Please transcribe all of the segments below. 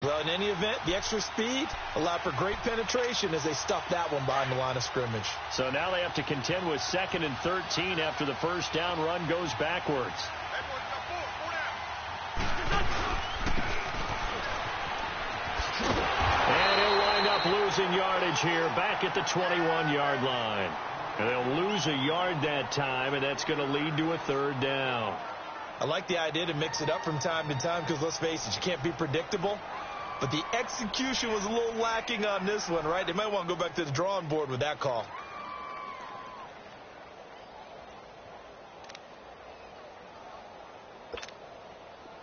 Well, in any event, the extra speed allowed for great penetration as they stuffed that one behind the line of scrimmage. So now they have to contend with 2nd and 13 after the first down run goes backwards. And he'll wind up losing yardage here back at the 21-yard line. And they'll lose a yard that time, and that's going to lead to a 3rd down. I like the idea to mix it up from time to time because, let's face it, you can't be predictable. But the execution was a little lacking on this one, right? They might want to go back to the drawing board with that call.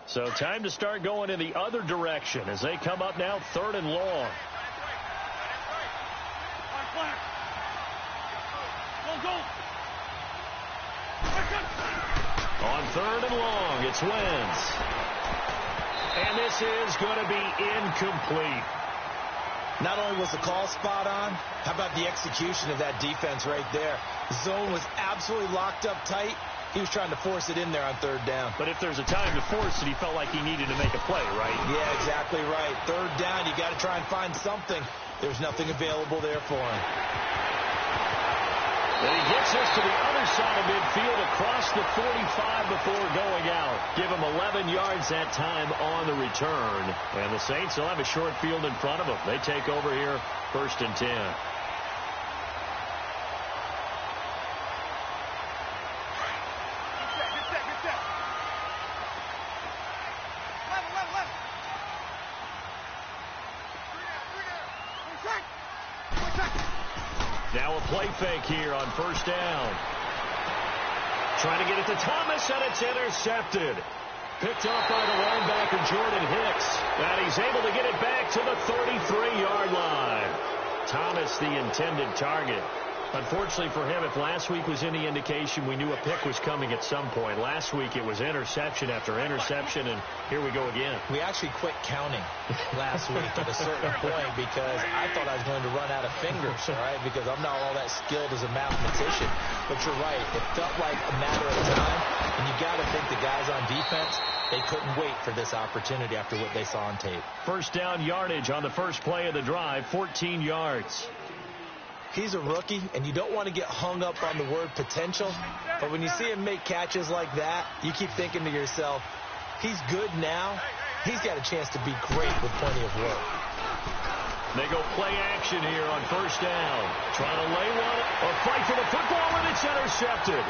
So time to start going in the other direction as they come up now 3rd and long. On 3rd and long, it's Wentz. And this is going to be incomplete. Not only was the call spot on, how about the execution of that defense right there? The zone was absolutely locked up tight. He was trying to force it in there on 3rd down. But if there's a time to force it, he felt like he needed to make a play, right? Yeah, exactly right. 3rd down, you got to try and find something. There's nothing available there for him. And he gets us to the other side of midfield across the 45 before going out. Give him 11 yards that time on the return. And the Saints will have a short field in front of them. They take over here 1st and 10. Now a play fake here on 1st down. Trying to get it to Thomas, and it's intercepted. Picked off by the linebacker, Jordan Hicks. And he's able to get it back to the 33-yard line. Thomas, the intended target. Unfortunately for him, if last week was any indication, we knew a pick was coming at some point. Last week it was interception after interception, and here we go again. We actually quit counting last week at a certain point because I thought I was going to run out of fingers, all right, because I'm not all that skilled as a mathematician. But you're right. It felt like a matter of time, and you got to think the guys on defense, they couldn't wait for this opportunity after what they saw on tape. 1st down yardage on the first play of the drive, 14 yards. He's a rookie, and you don't want to get hung up on the word potential. But when you see him make catches like that, you keep thinking to yourself, he's good now. He's got a chance to be great with plenty of work. They go play action here on 1st down. Trying to lay one or fight for the football, and it's intercepted.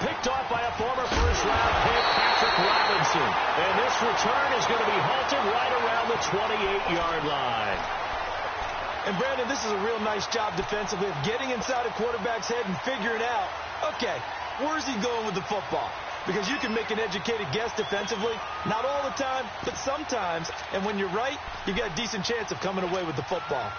Picked off by a former first-round pick, Patrick Robinson. And this return is going to be halted right around the 28-yard line. And, Brandon, this is a real nice job defensively of getting inside a quarterback's head and figuring out, okay, where's he going with the football? Because you can make an educated guess defensively, not all the time, but sometimes. And when you're right, you got a decent chance of coming away with the football.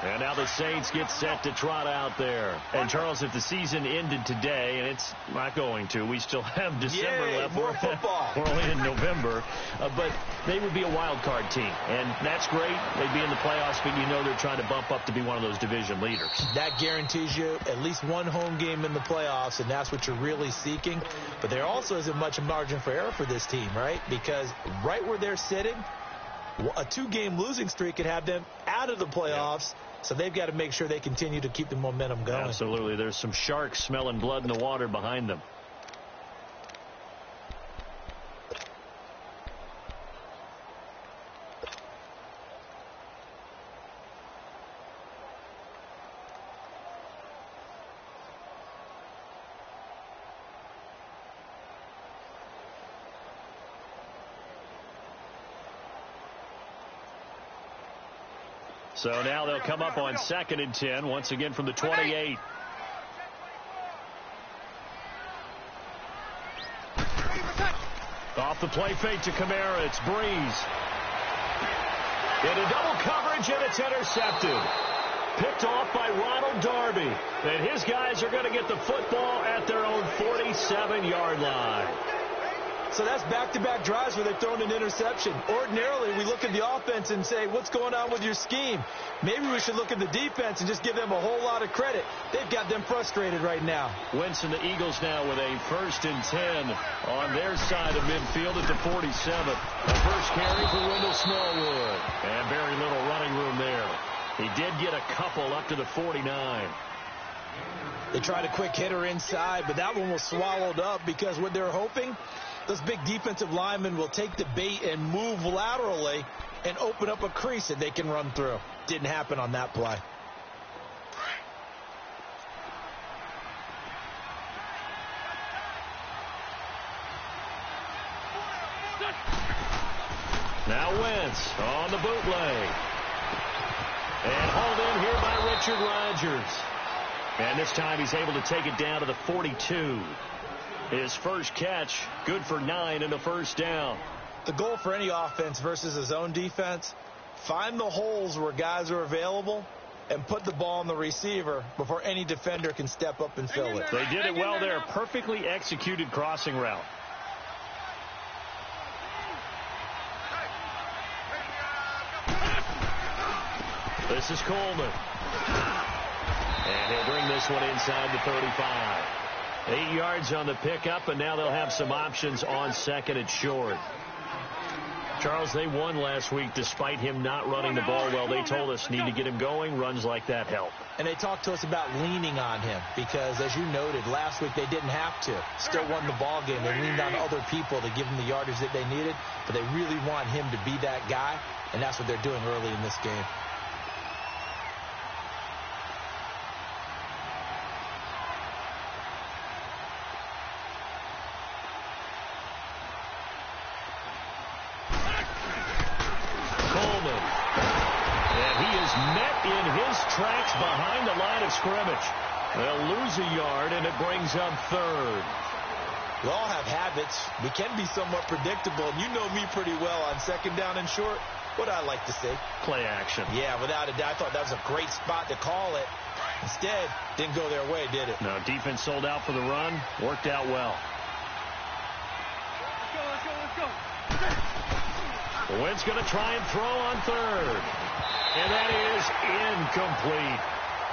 And now the Saints get set to trot out there. And, Charles, if the season ended today, and it's not going to, we still have December left. More football. We're only in November. But they would be a wild card team. And that's great. They'd be in the playoffs, but you know they're trying to bump up to be one of those division leaders. That guarantees you at least one home game in the playoffs, and that's what you're really seeking. But there also isn't much margin for error for this team, right? Because right where they're sitting, a 2-game losing streak could have them out of the playoffs. Yeah. So they've got to make sure they continue to keep the momentum going. Absolutely. There's some sharks smelling blood in the water behind them. So now they'll come up on 2nd and 10, once again from the 28. Off the play fake to Kamara, it's Breeze. Into double coverage, and it's intercepted. Picked off by Ronald Darby. And his guys are going to get the football at their own 47-yard line. So that's back-to-back drives where they've thrown an interception. Ordinarily, we look at the offense and say, what's going on with your scheme? Maybe we should look at the defense and just give them a whole lot of credit. They've got them frustrated right now. Wentz and the Eagles now with a 1st and 10 on their side of midfield at the 47. The first carry for Wendell Smallwood. And very little running room there. He did get a couple up to the 49. They tried a quick hitter inside, but that one was swallowed up because what they're hoping, those big defensive linemen will take the bait and move laterally and open up a crease that they can run through. Didn't happen on that play. Now Wentz on the bootleg. And hauled in here by Richard Rodgers. And this time he's able to take it down to the 42. His first catch, good for 9 and a first down. The goal for any offense versus a zone defense, find the holes where guys are available and put the ball on the receiver before any defender can step up and fill it. They did it well there. Perfectly executed crossing route. This is Coleman. And he'll bring this one inside the 35. 8 yards on the pickup, and now they'll have some options on 2nd and short. Charles, they won last week despite him not running the ball well. They told us need to get him going. Runs like that help. And they talked to us about leaning on him because, as you noted, last week they didn't have to. Still won the ball game. They leaned on other people to give them the yardage that they needed, but they really want him to be that guy, and that's what they're doing early in this game. Tracks behind the line of scrimmage. They'll lose a yard, and it brings up 3rd. We all have habits. We can be somewhat predictable, and you know me pretty well on 2nd down and short. What I like to say? Play action. Yeah, without a doubt. I thought that was a great spot to call it. Instead, didn't go their way, did it? No, defense sold out for the run. Worked out well. Wentz going to try and throw on 3rd. And that is incomplete.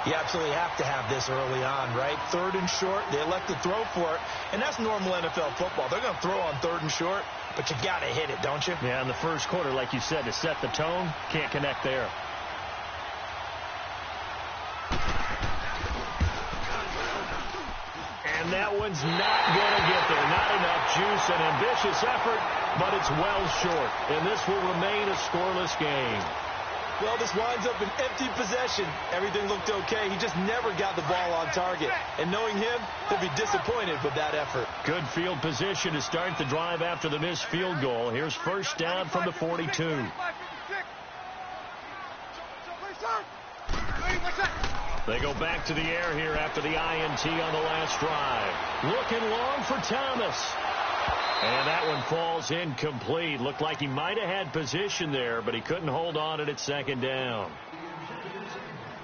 You absolutely have to have this early on, right? 3rd and short, they elect to throw for it. And that's normal NFL football. They're going to throw on 3rd and short, but you got to hit it, don't you? Yeah, in the first quarter, like you said, to set the tone, can't connect there. And that one's not going to get there. Not enough juice, an ambitious effort, but it's well short. And this will remain a scoreless game. Well, this winds up an empty possession. Everything looked okay. He just never got the ball on target. And knowing him, he'll be disappointed with that effort. Good field position to start the drive after the missed field goal. Here's first down from the 42. They go back to the air here after the INT on the last drive. Looking long for Thomas. And that one falls incomplete. Looked like he might have had position there, but he couldn't hold on it at 2nd down.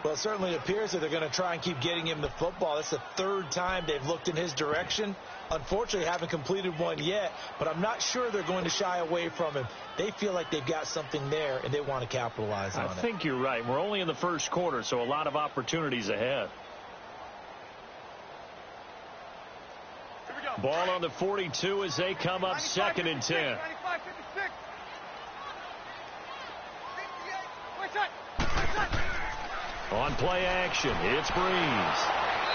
Well, it certainly appears that they're going to try and keep getting him the football. That's the 3rd time they've looked in his direction. Unfortunately, haven't completed one yet, but I'm not sure they're going to shy away from him. They feel like they've got something there, and they want to capitalize on it. I think you're right. We're only in the first quarter, so a lot of opportunities ahead. Ball on the 42 as they come up 2nd and 10. On play action, it's Breeze.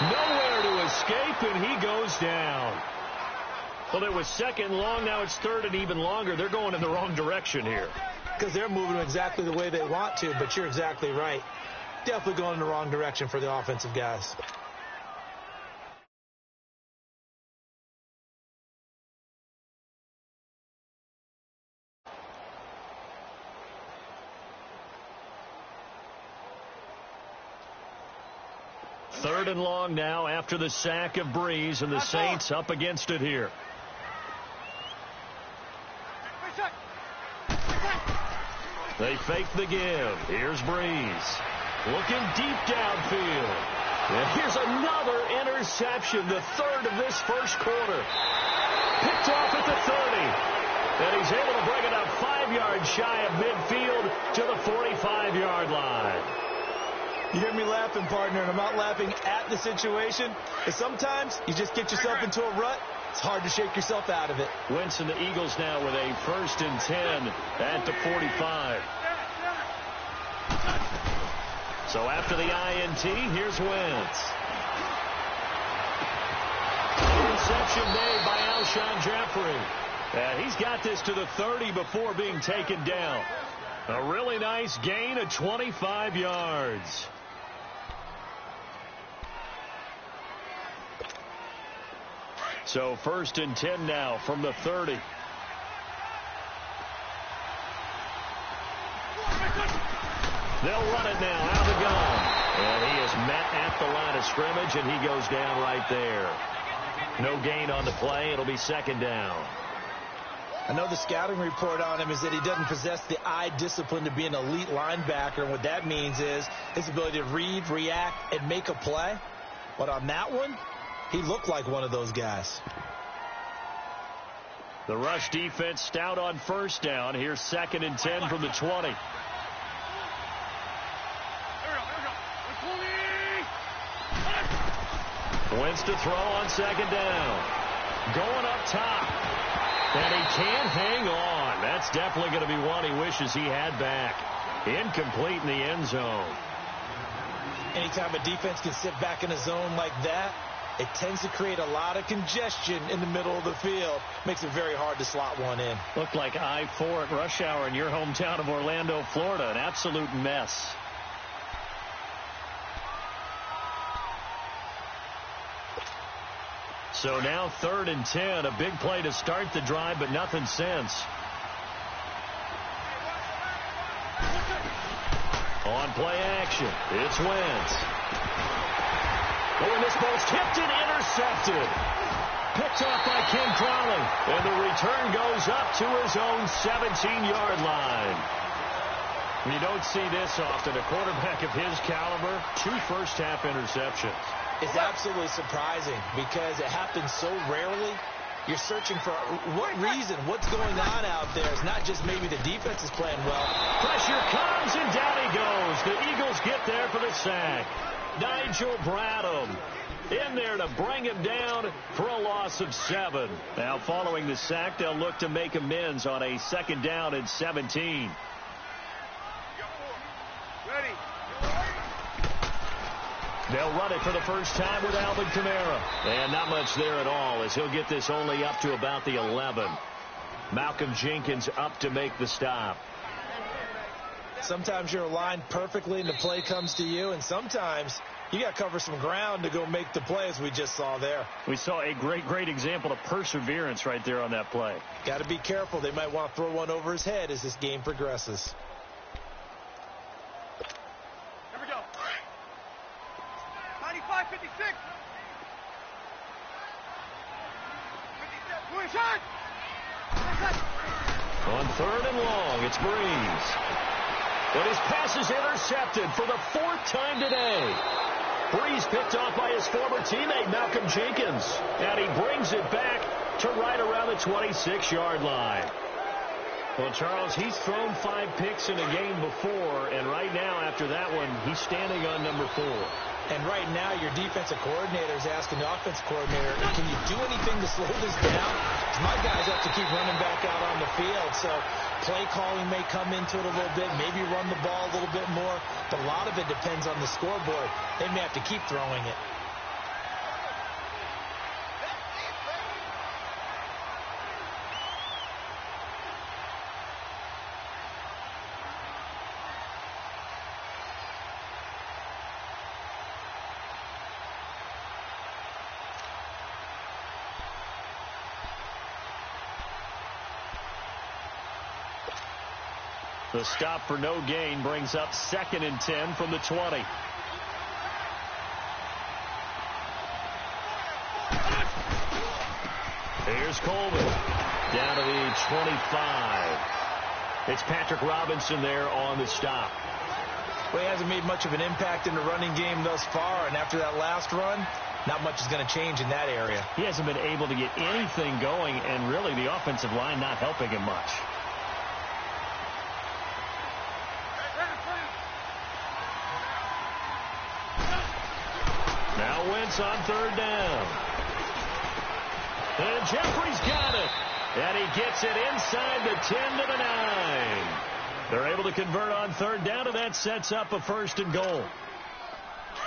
Nowhere to escape, and he goes down. Well, it was 2nd long, now it's 3rd and even longer. They're going in the wrong direction here. Because they're moving exactly the way they want to, but you're exactly right. Definitely going in the wrong direction for the offensive guys. Third and long now after the sack of Breeze, and the Saints up against it here. They fake the give. Here's Breeze. Looking deep downfield. And here's another interception, the 3rd of this first quarter. Picked off at the 30. And he's able to bring it up 5 yards shy of midfield to the 45-yard line. You hear me laughing, partner, and I'm not laughing at the situation. But sometimes you just get yourself into a rut. It's hard to shake yourself out of it. Wentz and the Eagles now with a 1st and 10 at the 45. So after the INT, here's Wentz. Interception made by Alshon Jeffrey. And he's got this to the 30 before being taken down. A really nice gain of 25 yards. So 1st and 10 now from the 30. They'll run it now out of the gun. And he is met at the line of scrimmage, and he goes down right there. No gain on the play. It'll be 2nd down. I know the scouting report on him is that he doesn't possess the eye discipline to be an elite linebacker. And what that means is his ability to read, react, and make a play. But on that one, he looked like one of those guys. The rush defense stout on 1st down. Here's 2nd and 10 from the 20. Wentz to throw on 2nd down. Going up top. And he can't hang on. That's definitely going to be one he wishes he had back. Incomplete in the end zone. Anytime a defense can sit back in a zone like that, it tends to create a lot of congestion in the middle of the field. Makes it very hard to slot one in. Looked like I-4 at rush hour in your hometown of Orlando, Florida. An absolute mess. So now 3rd and 10. A big play to start the drive, but nothing since. On play action, it's Wentz. Oh, and this ball's tipped and intercepted. Picked off by Ken Crawley. And the return goes up to his own 17-yard line. You don't see this often. A quarterback of his caliber, 2 first-half interceptions. It's absolutely surprising because it happens so rarely. You're searching for what reason, what's going on out there. It's not just maybe the defense is playing well. Pressure comes, and down he goes. The Eagles get there for the sack. Nigel Bradham in there to bring him down for a loss of 7. Now following the sack, they'll look to make amends on a 2nd down and 17. Ready. They'll run it for the first time with Alvin Kamara. And not much there at all, as he'll get this only up to about the 11. Malcolm Jenkins up to make the stop. Sometimes you're aligned perfectly and the play comes to you, and sometimes you got to cover some ground to go make the play, as we just saw there. We saw a great example of perseverance right there on that play. Got to be careful. They might want to throw one over his head as this game progresses. Here we go. 95, 56. 57. Moving shot. On 3rd and long, it's Breeze. But his pass is intercepted for the 4th time today. Breeze picked off by his former teammate, Malcolm Jenkins. And he brings it back to right around the 26-yard line. Well, Charles, he's thrown 5 picks in a game before, and right now, after that one, he's standing on number 4. And right now, your defensive coordinator is asking the offensive coordinator, can you do anything to slow this down? Because my guys have to keep running back out on the field. So play calling may come into it a little bit, maybe run the ball a little bit more. But a lot of it depends on the scoreboard. They may have to keep throwing it. The stop for no gain brings up 2nd and 10 from the 20. Here's Coleman down to the 25. It's Patrick Robinson there on the stop. Well, he hasn't made much of an impact in the running game thus far, and after that last run, not much is going to change in that area. He hasn't been able to get anything going, and really the offensive line not helping him much. Now Wentz on third down. And Jeffrey's got it. And he gets it inside the 10 to the 9. They're able to convert on third down, and that sets up a 1st and goal.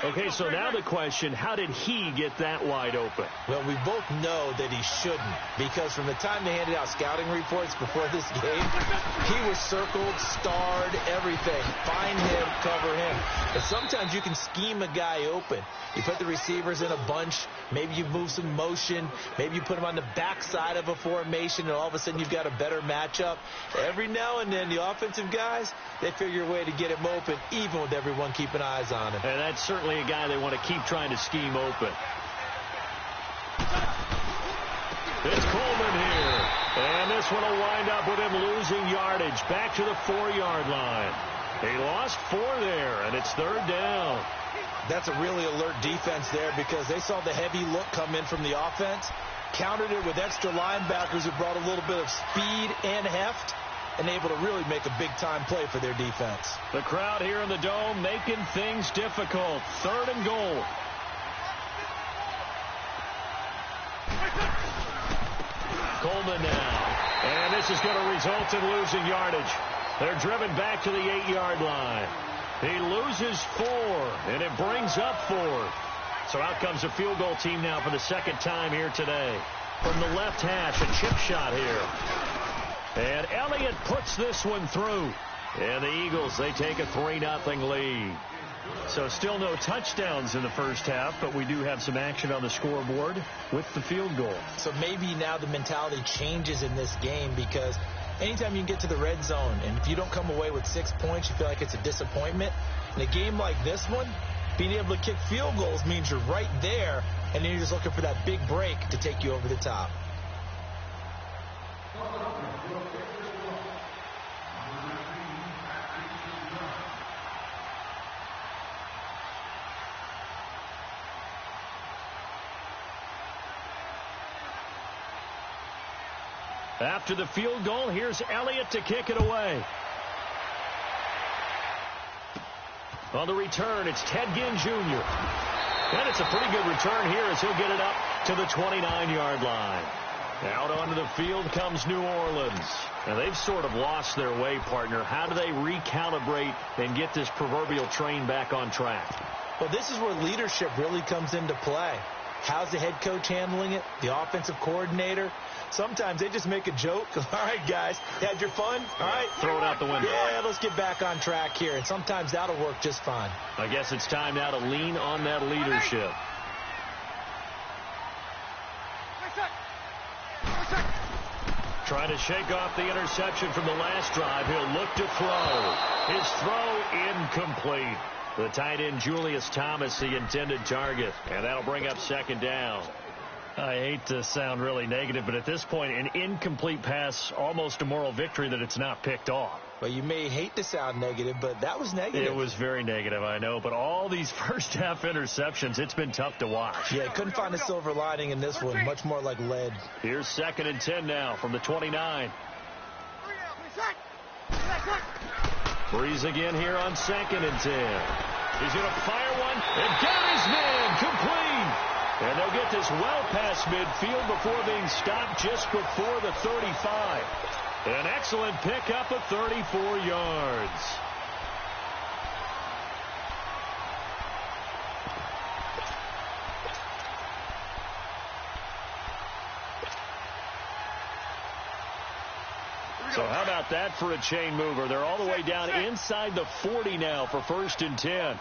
Okay, so now the question, how did he get that wide open? Well, we both know that he shouldn't, because from the time they handed out scouting reports before this game, he was circled, starred, everything. Find him, cover him. But sometimes you can scheme a guy open. You put the receivers in a bunch. Maybe you move some motion. Maybe you put him on the backside of a formation, and all of a sudden you've got a better matchup. Every now and then, the offensive guys, they figure a way to get him open, even with everyone keeping eyes on him. And that's certainly a guy they want to keep trying to scheme open. It's Coleman here. And this one will wind up with him losing yardage back to the 4-yard line. He lost 4 there, and it's third down. That's a really alert defense there, because they saw the heavy look come in from the offense, countered it with extra linebackers who brought a little bit of speed and heft, and able to really make a big-time play for their defense. The crowd here in the Dome making things difficult. 3rd and goal. Coleman now. And this is going to result in losing yardage. They're driven back to the 8-yard line. He loses 4, and it brings up 4. So out comes a field goal team now for the 2nd time here today. From the left hash, a chip shot here. And Elliott puts this one through. And the Eagles, they take a 3-0 lead. So still no touchdowns in the first half, but we do have some action on the scoreboard with the field goal. So maybe now the mentality changes in this game, because anytime you can get to the red zone, and if you don't come away with 6 points, you feel like it's a disappointment. In a game like this one, being able to kick field goals means you're right there, and then you're just looking for that big break to take you over the top. After the field goal, here's Elliott to kick it away. On the return, it's Ted Ginn Jr. And it's a pretty good return here as he'll get it up to the 29-yard line. Out onto the field comes New Orleans. And they've sort of lost their way, partner. How do they recalibrate and get this proverbial train back on track? Well, this is where leadership really comes into play. How's the head coach handling it? The offensive coordinator? Sometimes they just make a joke. All right, guys, had your fun? All right. Throw it out the window. Yeah, let's get back on track here. And sometimes that'll work just fine. I guess it's time now to lean on that leadership. Trying to shake off the interception from the last drive. He'll look to throw. His throw incomplete. The tight end Julius Thomas, the intended target. And that'll bring up 2nd down. I hate to sound really negative, but at this point, an incomplete pass, almost a moral victory that it's not picked off. Well, you may hate to sound negative, but that was negative. It was very negative, I know. But all these first-half interceptions, it's been tough to watch. Yeah, couldn't find a silver lining in this one. Much more like lead. Here's 2nd and 10 now from the 29. Breeze again here on 2nd and 10. He's going to fire one, and down his man, complete. And they'll get this well past midfield before being stopped just before the 35. An excellent pickup of 34 yards. So how about that for a chain mover? They're all the way down inside the 40 now for 1st and 10.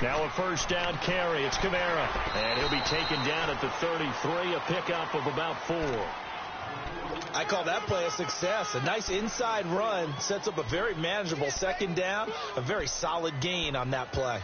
Now a 1st down carry. It's Kamara. And he'll be taken down at the 33, a pickup of about 4. I call that play a success. A nice inside run sets up a very manageable 2nd down. A very solid gain on that play.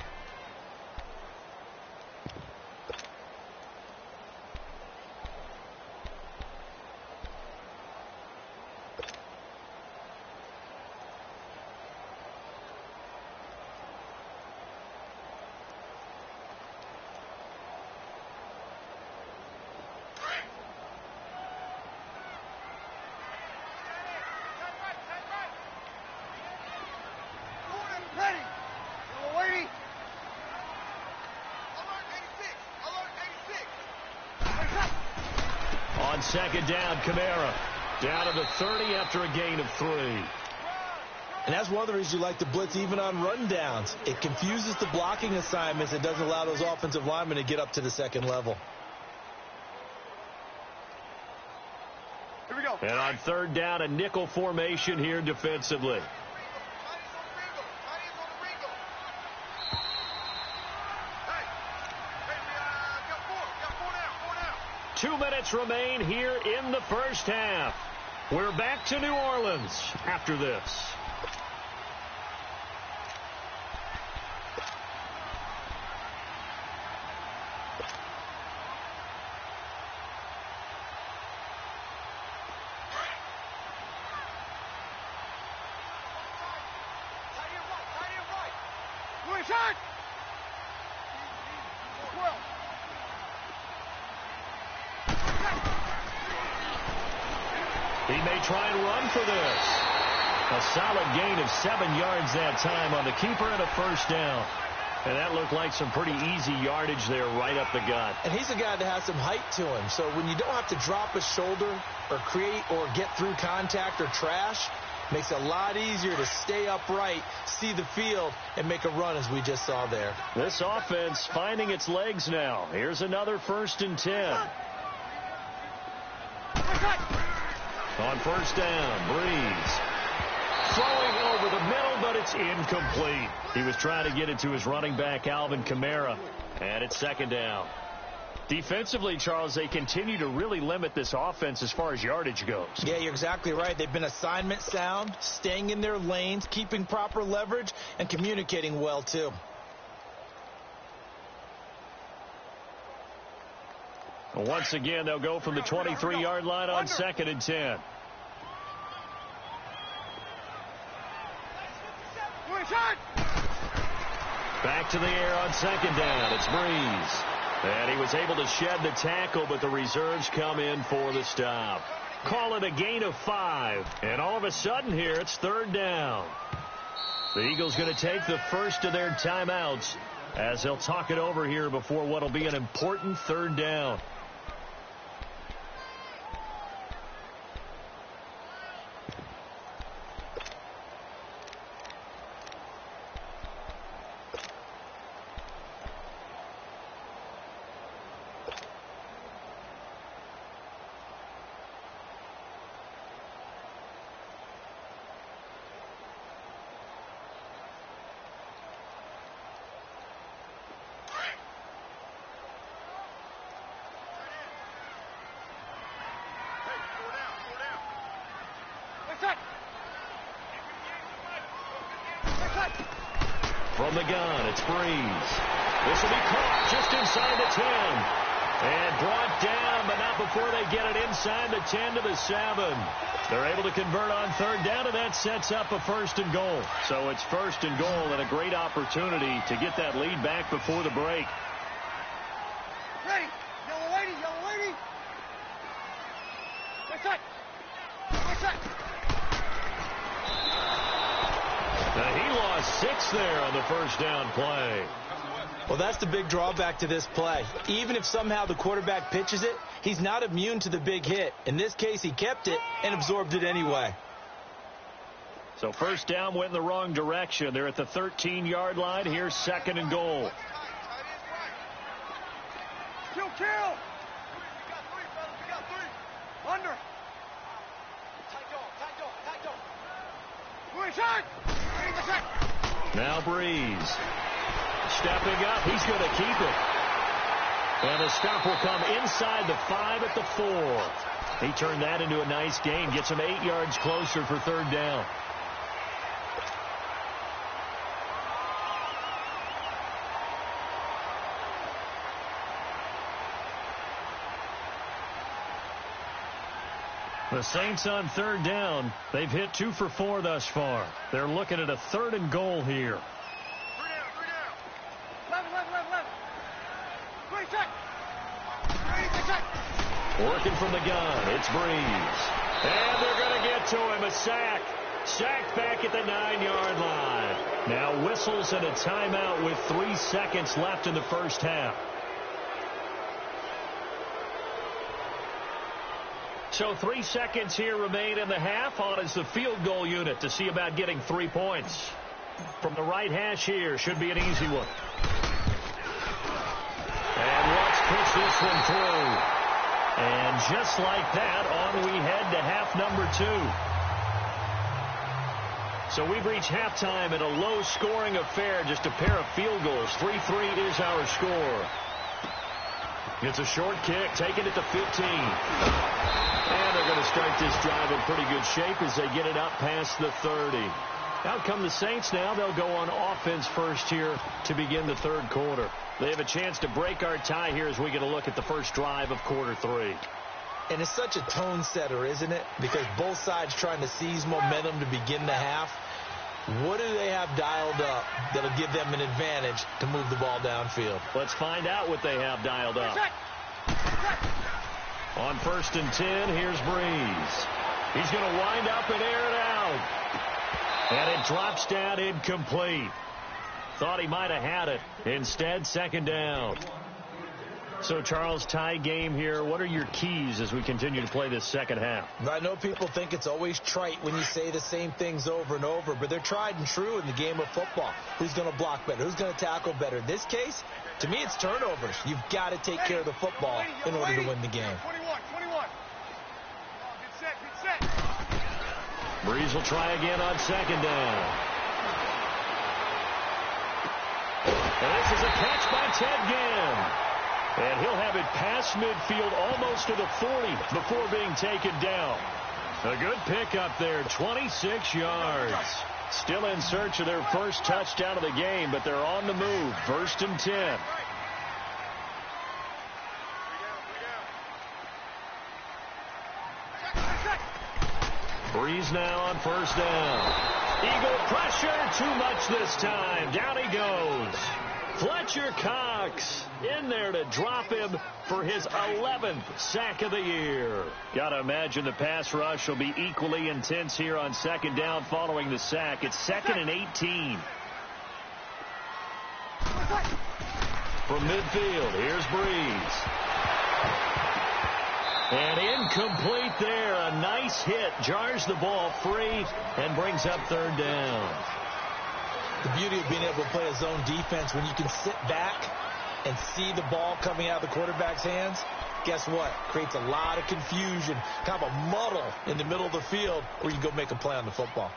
on second down, Kamara. Down to the 30 after a gain of 3. And that's one of the reasons you like to blitz even on rundowns. It confuses the blocking assignments. It doesn't allow those offensive linemen to get up to the second level. Here we go. And on third down, a nickel formation here defensively. 2 minutes remain here in the first half. We're back to New Orleans after this. He may try and run for this. A solid gain of 7 yards that time on the keeper and a first down. And that looked like some pretty easy yardage there right up the gut. And he's a guy that has some height to him. So when you don't have to drop a shoulder or create or get through contact or trash, makes it a lot easier to stay upright, see the field, and make a run as we just saw there. This offense finding its legs now. Here's another 1st and 10. On first down, Breeze. Throwing over the middle, but it's incomplete. He was trying to get it to his running back, Alvin Kamara. And it's second down. Defensively, Charles, they continue to really limit this offense as far as yardage goes. Yeah, you're exactly right. They've been assignment sound, staying in their lanes, keeping proper leverage, and communicating well, too. Once again, they'll go from the 23-yard line on 2nd and 10. Back to the air on 2nd down. It's Breeze. And he was able to shed the tackle, but the reserves come in for the stop. Call it a gain of 5. And all of a sudden here, it's 3rd down. The Eagles going to take the first of their timeouts as they'll talk it over here before what will be an important 3rd down. From the gun, it's Breeze. This will be caught just inside the 10. And brought down, but not before they get it inside the 10 to the 7. They're able to convert on 3rd down, and that sets up a 1st and goal. So it's 1st and goal and a great opportunity to get that lead back before the break. Ready. Yellow lady, yellow lady. Right side. Right side. Now he lost 6 there on the first down play. Well, that's the big drawback to this play. Even if somehow the quarterback pitches it, he's not immune to the big hit. In this case, he kept it and absorbed it anyway. So first down went in the wrong direction. They're at the 13-yard line. Here's 2nd and goal. Kill. We got 3, fellas. We got 3. Under. Tight dog. We're inside. Now Breeze. Stepping up. He's going to keep it. And the stop will come inside the 5 at the 4. He turned that into a nice gain. Gets him 8 yards closer for 3rd down. The Saints on 3rd down. They've hit 2 for 4 thus far. They're looking at a 3rd and goal here. 3 down. 11. Working from the gun. It's Breeze. And they're going to get to him. A sack. Sacked back at the 9-yard line. Now whistles and a timeout with 3 seconds left in the first half. So 3 seconds here remain in the half. On is the field goal unit to see about getting 3 points. From the right hash here, should be an easy one. And let's push this one through. And just like that, on we head to half number 2. So we've reached halftime in a low-scoring affair, just a pair of field goals. 3-3 is our score. It's a short kick, taking it to 15. And they're going to start this drive in pretty good shape as they get it up past the 30. Out come the Saints now. They'll go on offense first here to begin the third quarter. They have a chance to break our tie here as we get a look at the first drive of quarter 3. And it's such a tone setter, isn't it? Because both sides trying to seize momentum to begin the half. What do they have dialed up that'll give them an advantage to move the ball downfield? Let's find out what they have dialed up. On 1st and 10, here's Breeze. He's going to wind up and air it out. And it drops down incomplete. Thought he might have had it. Instead, 2nd down. So, Charles, tie game here. What are your keys as we continue to play this second half? I know people think it's always trite when you say the same things over and over, but they're tried and true in the game of football. Who's going to block better? Who's going to tackle better? In this case, to me, it's turnovers. You've got to take care of the football in order to win the game. 21. Get set. Breeze will try again on 2nd down. And this is a catch by Ted Ginn. And he'll have it past midfield almost to the 40 before being taken down. A good pickup there, 26 yards. Still in search of their first touchdown of the game, but they're on the move. 1st and 10. Breeze now on 1st down. Eagle pressure, too much this time. Down he goes. Fletcher Cox in there to drop him for his 11th sack of the year. Got to imagine the pass rush will be equally intense here on 2nd down following the sack. It's 2nd and 18. From midfield, here's Breeze. And incomplete there. A nice hit. Jars the ball free and brings up 3rd down. The beauty of being able to play a zone defense when you can sit back and see the ball coming out of the quarterback's hands, guess what? Creates a lot of confusion, kind of a muddle in the middle of the field where you go make a play on the football.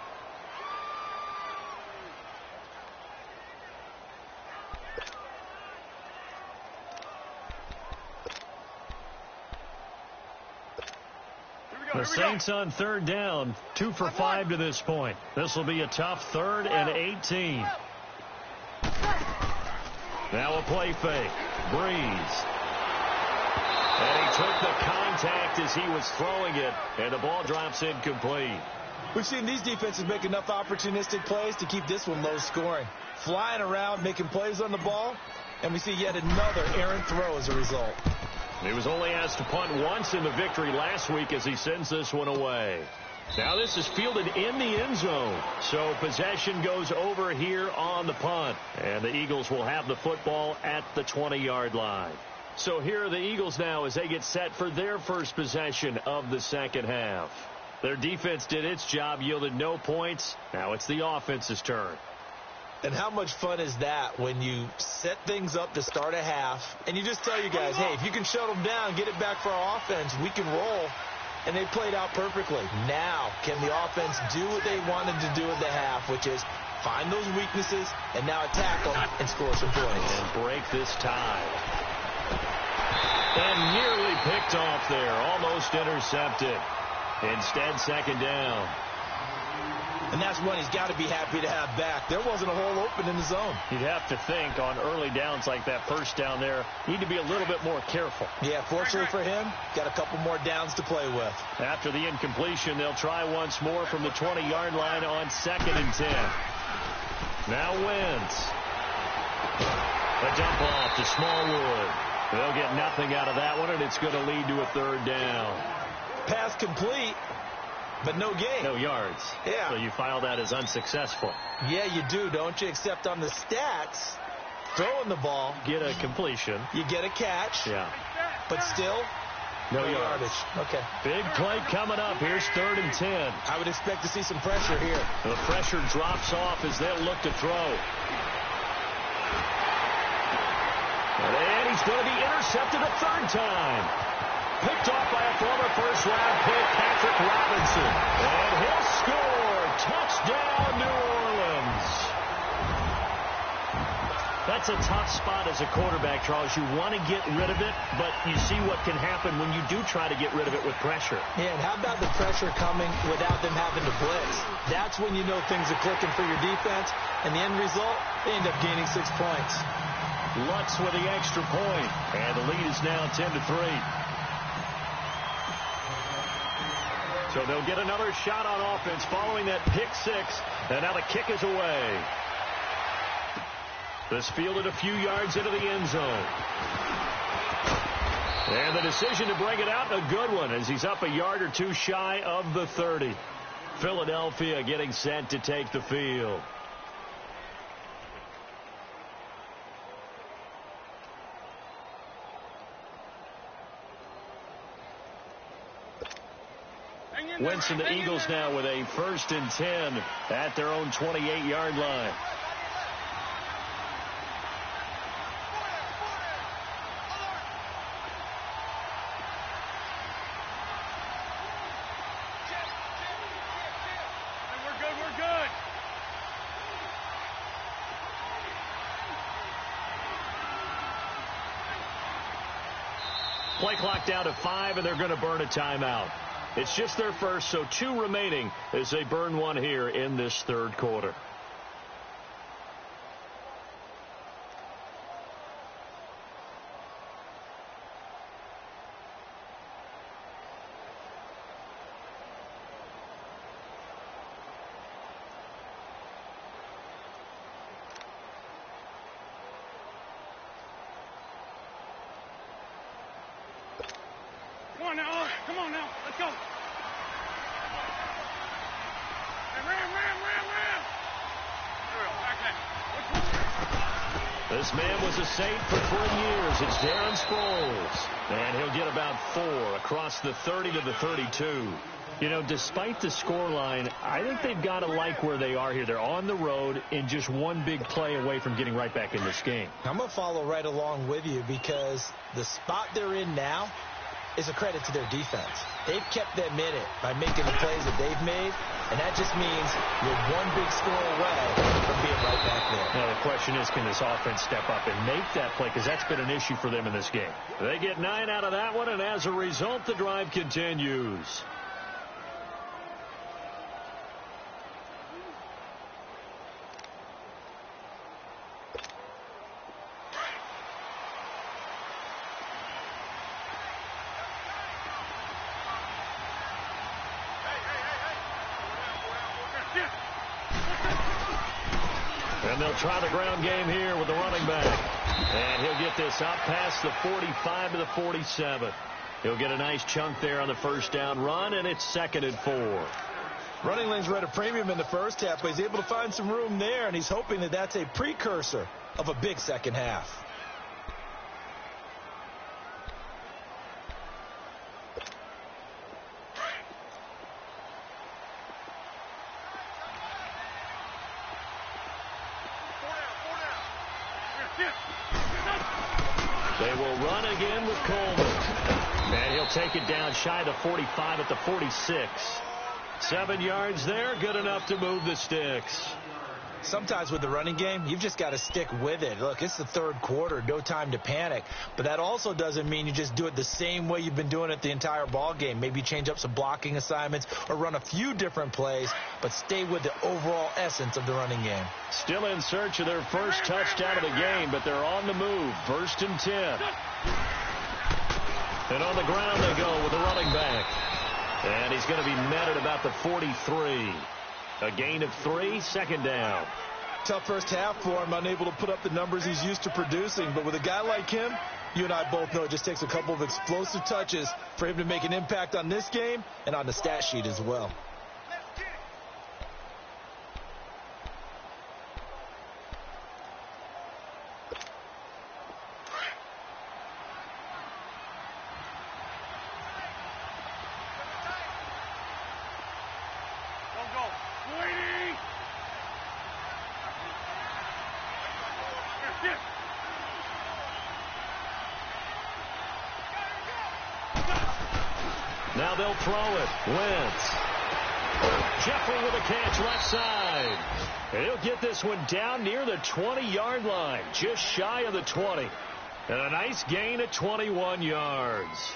The Saints on 3rd down, 2 for 5 to this point. This will be a tough 3rd and 18. Now a play fake. Breeze. And he took the contact as he was throwing it, and the ball drops incomplete. We've seen these defenses make enough opportunistic plays to keep this one low scoring. Flying around, making plays on the ball, and we see yet another errant throw as a result. He was only asked to punt once in the victory last week as he sends this one away. Now this is fielded in the end zone. So possession goes over here on the punt. And the Eagles will have the football at the 20-yard line. So here are the Eagles now as they get set for their first possession of the second half. Their defense did its job, yielded no points. Now it's the offense's turn. And how much fun is that when you set things up to start a half and you just tell you guys, hey, if you can shut them down, get it back for our offense, we can roll. And they played out perfectly. Now, can the offense do what they wanted to do at the half, which is find those weaknesses and now attack them and score some points. And break this tie. And nearly picked off there, almost intercepted. Instead, 2nd down. And that's one he's got to be happy to have back. There wasn't a hole open in the zone. You'd have to think on early downs like that first down there, need to be a little bit more careful. Yeah, fortunately for him, got a couple more downs to play with. After the incompletion, they'll try once more from the 20-yard line on 2nd and 10. Now Wentz. A dump off to Smallwood. They'll get nothing out of that one, and it's going to lead to a 3rd down. Pass complete. But no gain. No yards. Yeah. So you file that as unsuccessful. Yeah, you do, don't you? Except on the stats, throwing the ball. Get a completion. You get a catch. Yeah. But still, No yardage. Okay. Big play coming up. Here's 3rd and 10. I would expect to see some pressure here. The pressure drops off as they'll look to throw. And he's going to be intercepted a 3rd time. Picked off by a former first-round pick, Patrick Robinson. And he'll score. Touchdown, New Orleans. That's a tough spot as a quarterback, Charles. You want to get rid of it, but you see what can happen when you do try to get rid of it with pressure. Yeah, and how about the pressure coming without them having to blitz? That's when you know things are clicking for your defense, and the end result, they end up gaining 6 points. Lutz with the extra point, and the lead is now 10-3. So they'll get another shot on offense following that pick 6, and now the kick is away. This fielded a few yards into the end zone. And the decision to bring it out, a good one, as he's up a yard or 2 shy of the 30. Philadelphia getting set to take the field. Winston, the Eagles now with a 1st and 10 at their own 28-yard line. We're good. Play clock down to 5, and they're going to burn a timeout. It's just their first, so 2 remaining as they burn one here in this 3rd quarter. Come on now. Let's go. Hey, ram. This man was a Saint for 3 years. It's Darren Sproles. And he'll get about 4 across the 30 to the 32. You know, despite the scoreline, I think they've got to like where they are here. They're on the road and just one big play away from getting right back in this game. I'm going to follow right along with you because the spot they're in now is a credit to their defense. They've kept them in it by making the plays that they've made, and that just means you're one big score away from being right back there. Now, the question is, can this offense step up and make that play? Because that's been an issue for them in this game. They get 9 out of that one, and as a result, the drive continues. And they'll try the ground game here with the running back. And he'll get this out past the 45 to the 47. He'll get a nice chunk there on the 1st down run, and it's 2nd and 4. Running lanes were at a premium in the first half, but he's able to find some room there, and he's hoping that that's a precursor of a big second half. They will run again with Coleman. And he'll take it down shy of the 45 at the 46. 7 yards there, good enough to move the sticks. Sometimes with the running game, you've just got to stick with it. Look, it's the 3rd quarter, no time to panic. But that also doesn't mean you just do it the same way you've been doing it the entire ball game. Maybe change up some blocking assignments or run a few different plays, but stay with the overall essence of the running game. Still in search of their first touchdown of the game, but they're on the move. 1st and 10. And on the ground they go with the running back. And he's going to be met at about the 43. A gain of 3, 2nd down. Tough first half for him, unable to put up the numbers he's used to producing. But with a guy like him, you and I both know it just takes a couple of explosive touches for him to make an impact on this game and on the stat sheet as well. Now they'll throw it. Wentz. Jeffrey with a catch left side. And he'll get this one down near the 20-yard line, just shy of the 20. And a nice gain of 21 yards.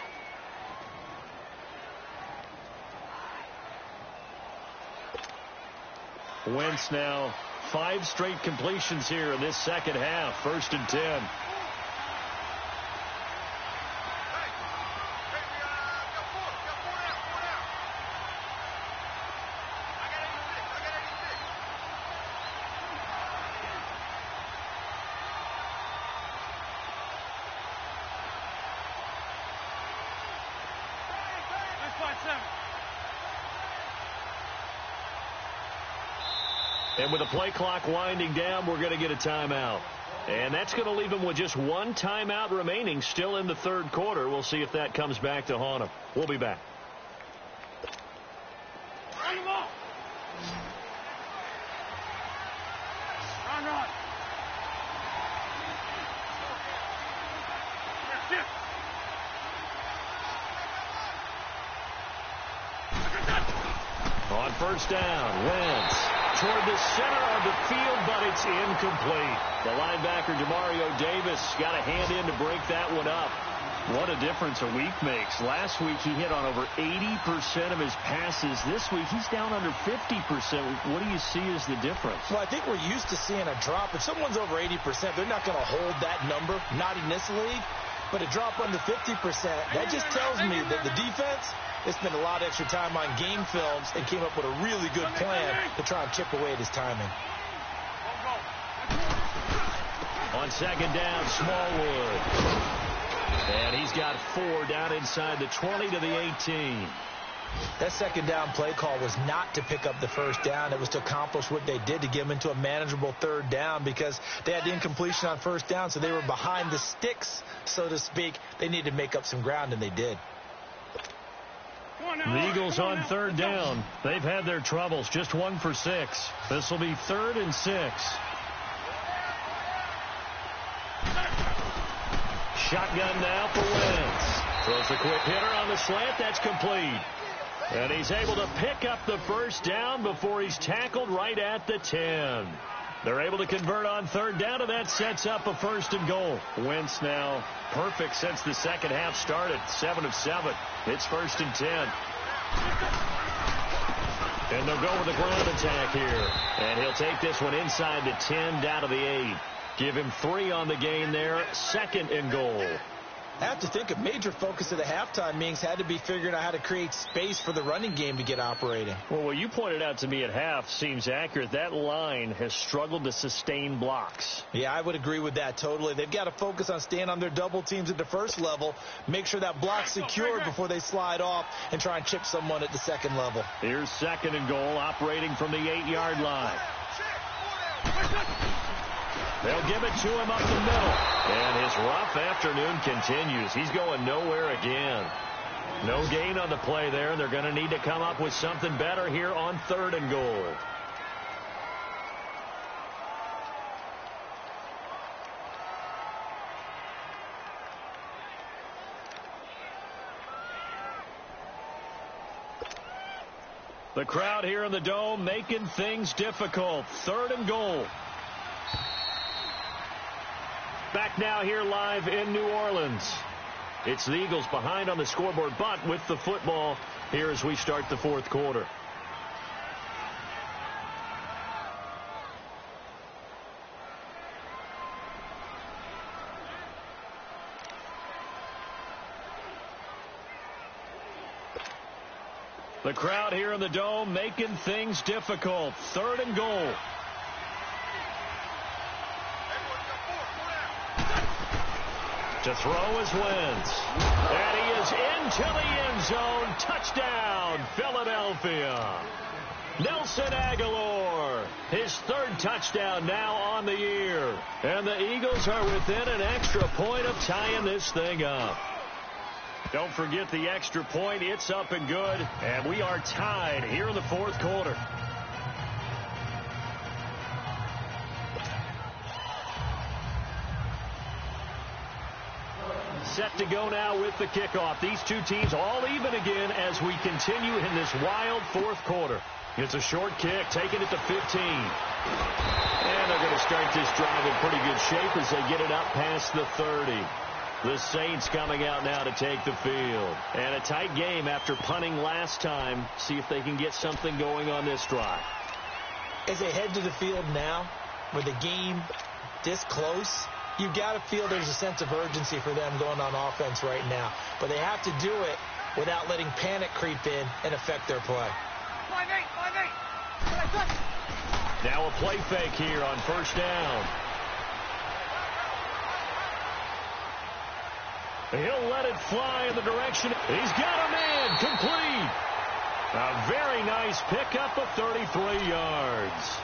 Wentz now 5 straight completions here in this second half. 1st and 10. And with the play clock winding down, we're going to get a timeout. And that's going to leave them with just 1 timeout remaining still in the 3rd quarter. We'll see if that comes back to haunt them. We'll be back. Run the ball. Run. Shift. On 1st down, Wentz toward the center of the field, but it's incomplete. The linebacker, Demario Davis, got a hand in to break that one up. What a difference a week makes. Last week he hit on over 80% of his passes. This week he's down under 50%. What do you see as the difference? Well, I think we're used to seeing a drop. If someone's over 80%, they're not going to hold that number, not in this league. But a drop under 50%, that just tells me that the defense, they spent a lot of extra time on game films and came up with a really good plan to try and chip away at his timing. On 2nd down, Smallwood. And he's got 4 down inside the 20 to the 18. That 2nd down play call was not to pick up the 1st down. It was to accomplish what they did, to get them into a manageable 3rd down, because they had the incompletion on 1st down, so they were behind the sticks, so to speak. They needed to make up some ground, and they did. The Eagles on 3rd down. They've had their troubles. Just 1 for 6. This will be 3rd and 6. Shotgun now for Wentz. Throws a quick hitter on the slant. That's complete. And he's able to pick up the 1st down before he's tackled right at the 10. They're able to convert on 3rd down, and that sets up a 1st and goal. Wentz now perfect since the second half started. 7 of 7. It's 1st and 10. And they'll go with the ground attack here. And he'll take this one inside the 10, down to the 8. Give him 3 on the gain there. 2nd and goal. I have to think a major focus of the halftime meetings had to be figuring out how to create space for the running game to get operating. Well, what you pointed out to me at half seems accurate. That line has struggled to sustain blocks. Yeah, I would agree with that totally. They've got to focus on staying on their double teams at the 1st level, make sure that block's secured before they slide off and try and chip someone at the 2nd level. Here's 2nd and goal, operating from the 8-yard line. They'll give it to him up the middle. And his rough afternoon continues. He's going nowhere again. No gain on the play there, and they're going to need to come up with something better here on 3rd and goal. The crowd here in the Dome making things difficult. 3rd and goal. Back now here live in New Orleans. It's the Eagles behind on the scoreboard, but with the football here as we start the 4th quarter. The crowd here in the Dome making things difficult. 3rd and goal. To throw is Wentz. And he is into the end zone. Touchdown, Philadelphia. Nelson Aguilar, his 3rd touchdown now on the year. And the Eagles are within an extra point of tying this thing up. Don't forget the extra point. It's up and good. And we are tied here in the 4th quarter. set to go now with the kickoff. These two teams all even again as we continue in this wild fourth quarter. It's a short kick, taking it to 15. And they're going to start this drive in pretty good shape as they get it up past the 30. The Saints coming out now to take the field. And a tight game after punting last time. See if they can get something going on this drive. As they head to the field now, with the game this close, you've got to feel there's a sense of urgency for them going on offense right now. But they have to do it without letting panic creep in and affect their play. Now a play fake here on first down. He'll let it fly in the direction. He's got a man complete. A very nice pickup of 33 yards.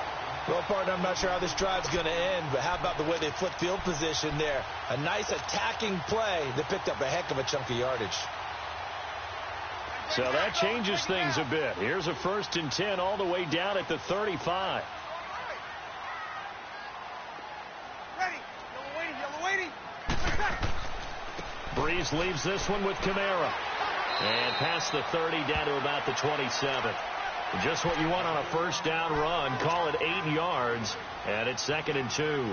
Well, partner, I'm not sure how this drive's going to end, but how about the way they flip field position there? A nice attacking play that picked up a heck of a chunk of yardage. So that changes things a bit. Here's a 1st and 10 all the way down at the 35. Breeze leaves this one with Kamara. And past the 30 down to about the 27. Just what you want on a first down run. Call it 8 yards. And it's 2nd and 2.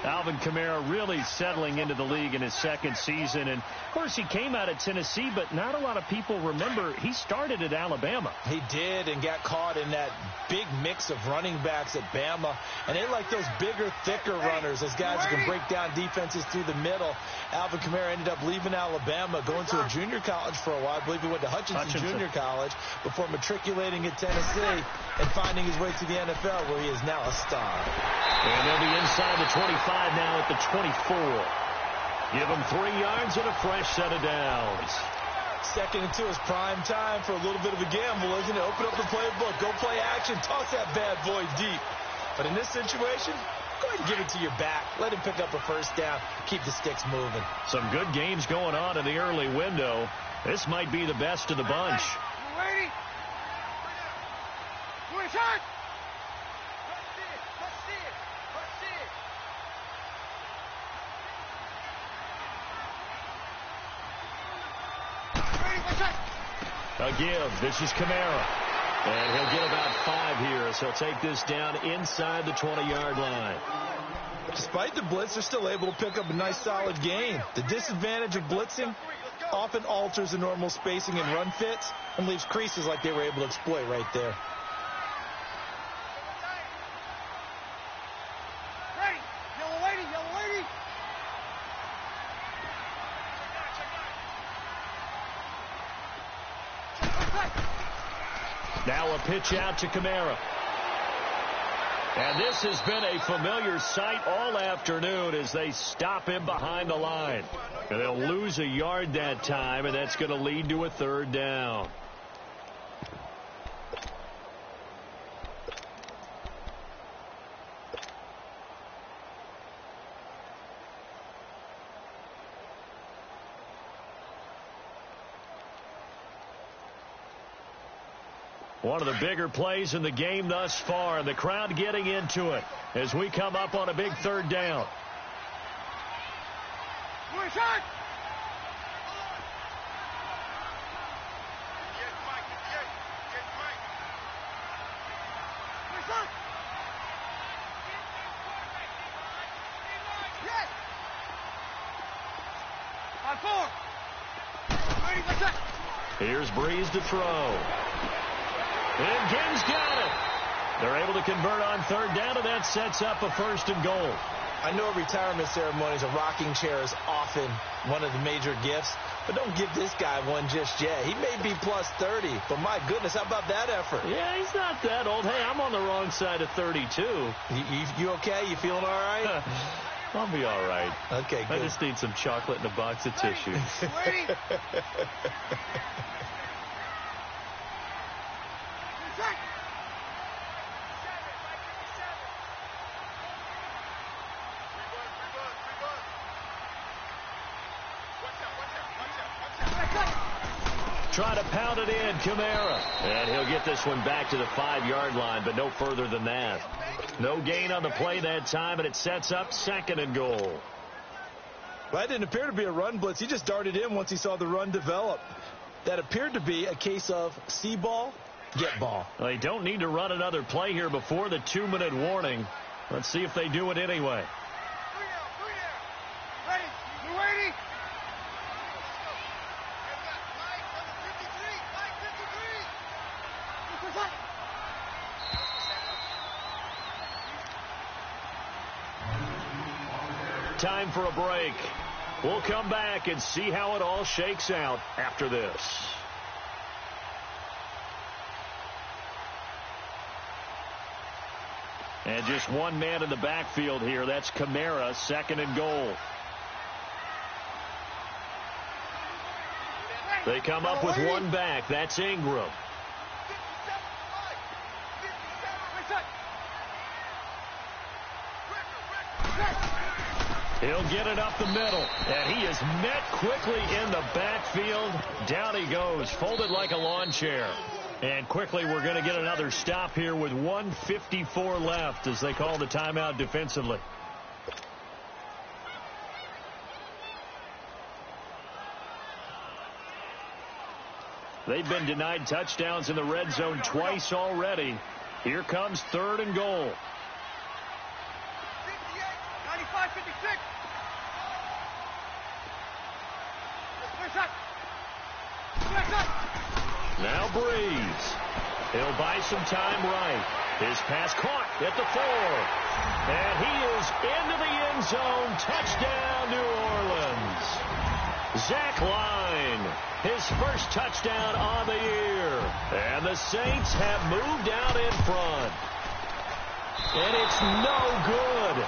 Alvin Kamara really settling into the league in his second season. And, of course, he came out of Tennessee, but not a lot of people remember he started at Alabama. He did, and got caught in that big mix of running backs at Bama. And they like those bigger, thicker runners, those guys who can break down defenses through the middle. Alvin Kamara ended up leaving Alabama, going to a junior college for a while. I believe he went to Hutchinson Junior College before matriculating at Tennessee and finding his way to the NFL, where he is now a star. And they'll be inside the 25 now at the 24. Give them 3 yards and a fresh set of downs. 2nd and 2 is prime time for a little bit of a gamble, isn't it? Open up the playbook, go play action, toss that bad boy deep. But in this situation, go ahead and give it to your back. Let him pick up a first down, keep the sticks moving. Some good games going on in the early window. This might be the best of the bunch. A give. This is Kamara. And he'll get about 5 here as he'll take this down inside the 20-yard line. Despite the blitz, they're still able to pick up a nice, solid gain. The disadvantage of blitzing often alters the normal spacing and run fits and leaves creases like they were able to exploit right there. Now a pitch out to Kamara. And this has been a familiar sight all afternoon as they stop him behind the line. And they'll lose a yard that time, and that's going to lead to a 3rd down. One of the bigger plays in the game thus far, and the crowd getting into it as we come up on a big 3rd down. Here's Breeze to throw. And Gibbs got it. They're able to convert on 3rd down, and that sets up a 1st and goal. I know retirement ceremonies, a rocking chair is often one of the major gifts, but don't give this guy one just yet. He may be plus 30, but my goodness, how about that effort? Yeah, he's not that old. Hey, I'm on the wrong side of 32. You okay? You feeling all right? I'll be all right. Okay, good. I just need some chocolate and a box of tissue. Try to pound it in, Kamara. And he'll get this one back to the 5-yard line, but no further than that. No gain on the play that time, and it sets up 2nd and goal. That didn't appear to be a run blitz. He just darted in once he saw the run develop. That appeared to be a case of see ball, get ball. Well, they don't need to run another play here before the 2-minute warning. Let's see if they do it anyway. Ready? You ready? Time for a break. We'll come back and see how it all shakes out after this. And just one man in the backfield here. That's Kamara, 2nd and goal. They come up with one back. That's Ingram. He'll get it up the middle, and he is met quickly in the backfield. Down he goes, folded like a lawn chair. And quickly we're going to get another stop here with 1:54 left as they call the timeout defensively. They've been denied touchdowns in the red zone twice already. Here comes 3rd and goal. 95, 56. Now Breeze. He'll buy some time right. His pass caught at the 4. And he is into the end zone. Touchdown, New Orleans. Zach Line, his first touchdown on the year. And the Saints have moved out in front. And it's no good.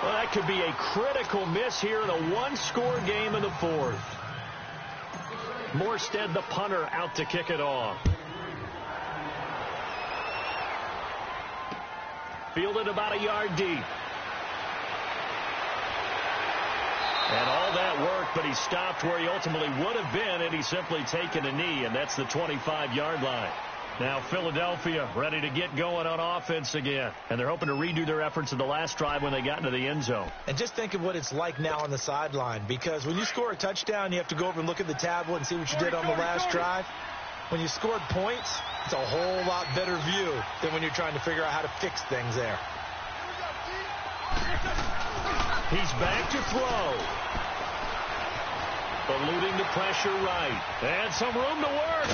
Well, that could be a critical miss here in a one-score game in the 4th. Morstead, the punter, out to kick it off. Fielded about a yard deep. And all that work, but he stopped where he ultimately would have been had he simply taken a knee, and that's the 25-yard line. Now Philadelphia ready to get going on offense again, and they're hoping to redo their efforts in the last drive when they got into the end zone. And just think of what it's like now on the sideline, because when you score a touchdown, you have to go over and look at the tablet and see what you did on the last drive. When you scored points, it's a whole lot better view than when you're trying to figure out how to fix things there. He's back to throw. Eluding the pressure right. And some room to work.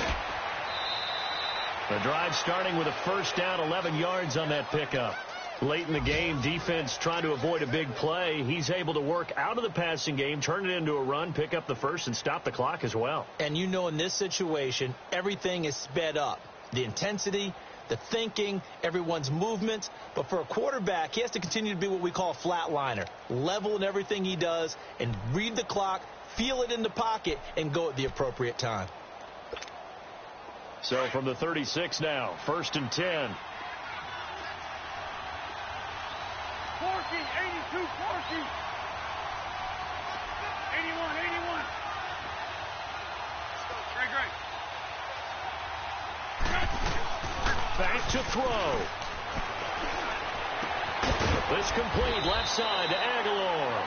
The drive starting with a first down, 11 yards on that pickup. Late in the game, defense trying to avoid a big play. He's able to work out of the passing game, turn it into a run, pick up the first, and stop the clock as well. And you know in this situation, everything is sped up. The intensity, the thinking, everyone's movement. But for a quarterback, he has to continue to be what we call a flatliner. Level in everything he does and read the clock, feel it in the pocket, and go at the appropriate time. So from the 36 now, 1st and 10. 40, 82, 40. 81, 81. Great. Back to throw. This complete left side to Aguilar.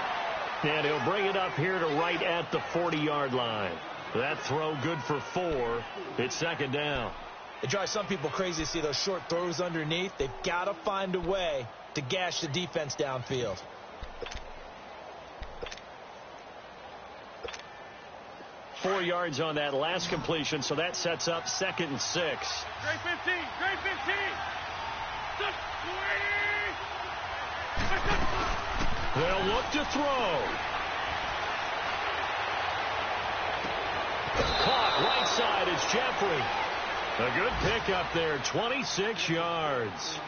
And he'll bring it up here to right at the 40-yard line. That throw good for 4. It's 2nd down. It drives some people crazy to see those short throws underneath. They've got to find a way to gash the defense downfield. Four yards on that last completion, so that sets up 2nd and 6. Great 15. Great 15. They'll look to throw. Caught right side. It's Jeffrey. A good pickup there, 26 yards.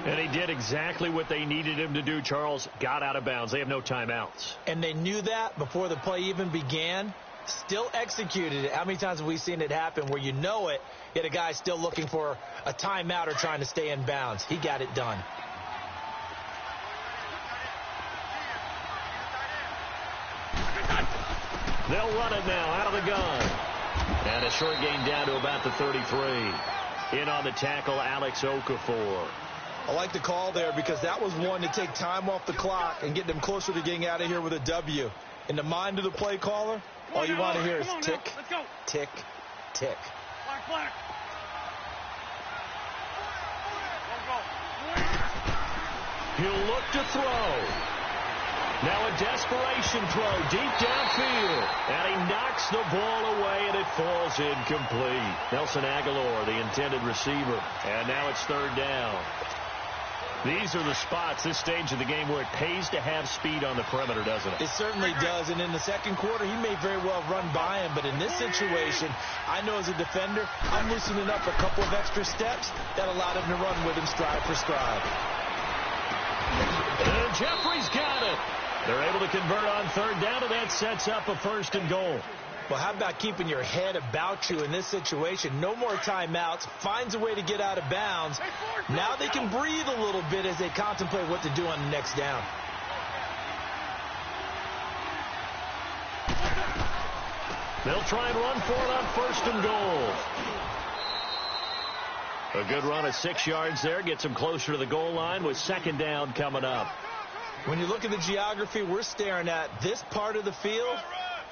And he did exactly what they needed him to do, Charles. Got out of bounds. They have no timeouts. And they knew that before the play even began. Still executed it. How many times have we seen it happen where you know it, yet a guy's still looking for a timeout or trying to stay in bounds? He got it done. They'll run it now out of the gun. And a short gain down to about the 33. In on the tackle, Alex Okafor. I like the call there because that was one to take time off the clock and get them closer to getting out of here with a W. In the mind of the play caller, all you want to hear is tick, tick, tick. Black. He'll look to throw. Now a desperation throw deep downfield. And he knocks the ball away, and it falls incomplete. Nelson Aguilar, the intended receiver. And now it's third down. These are the spots, this stage of the game, where it pays to have speed on the perimeter, doesn't it? It certainly does, and in the second quarter, he may very well run by him, but in this situation, I know as a defender, I'm loosening up a couple of extra steps that allowed him to run with him stride for stride. And Jeffrey's got it. They're able to convert on third down, and that sets up a 1st and goal. Well, how about keeping your head about you in this situation? No more timeouts. Finds a way to get out of bounds. Now they can breathe a little bit as they contemplate what to do on the next down. They'll try and run for it on 1st and goal. A good run of 6 yards there. Gets them closer to the goal line with 2nd down coming up. When you look at the geography we're staring at, this part of the field,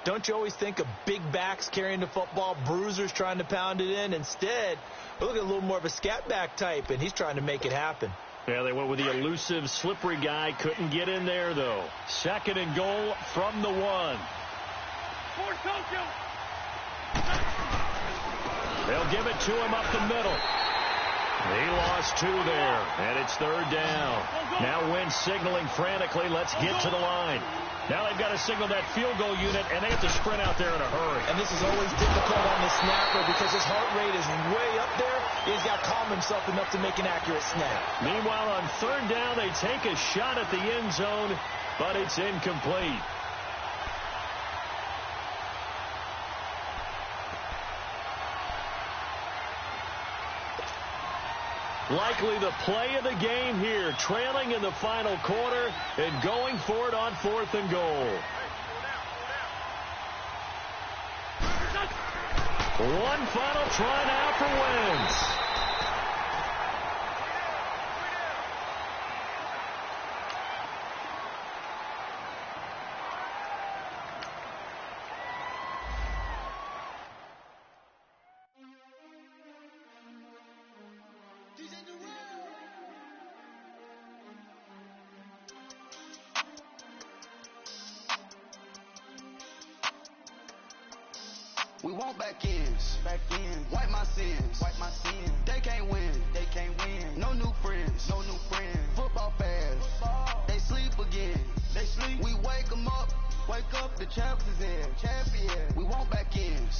don't you always think of big backs carrying the football, bruisers trying to pound it in? Instead, we look at a little more of a scat back type, and he's trying to make it happen. Yeah, they went with the elusive, slippery guy. Couldn't get in there, though. 2nd and goal from the 1. They'll give it to him up the middle. He lost 2 there, and it's 3rd down. Now Wentz signaling frantically, let's get to the line. Now they've got to signal that field goal unit, and they have to sprint out there in a hurry. And this is always difficult on the snapper because his heart rate is way up there. He's got to calm himself enough to make an accurate snap. Meanwhile, on 3rd down, they take a shot at the end zone, but it's incomplete. Likely the play of the game here, trailing in the final quarter and going for it on 4th and goal. One final try now for Wentz. We want back ends. Wipe my sins. They can't win. No new friends. Football fans. They sleep again. We wake them up. The champs is in. We want back ends.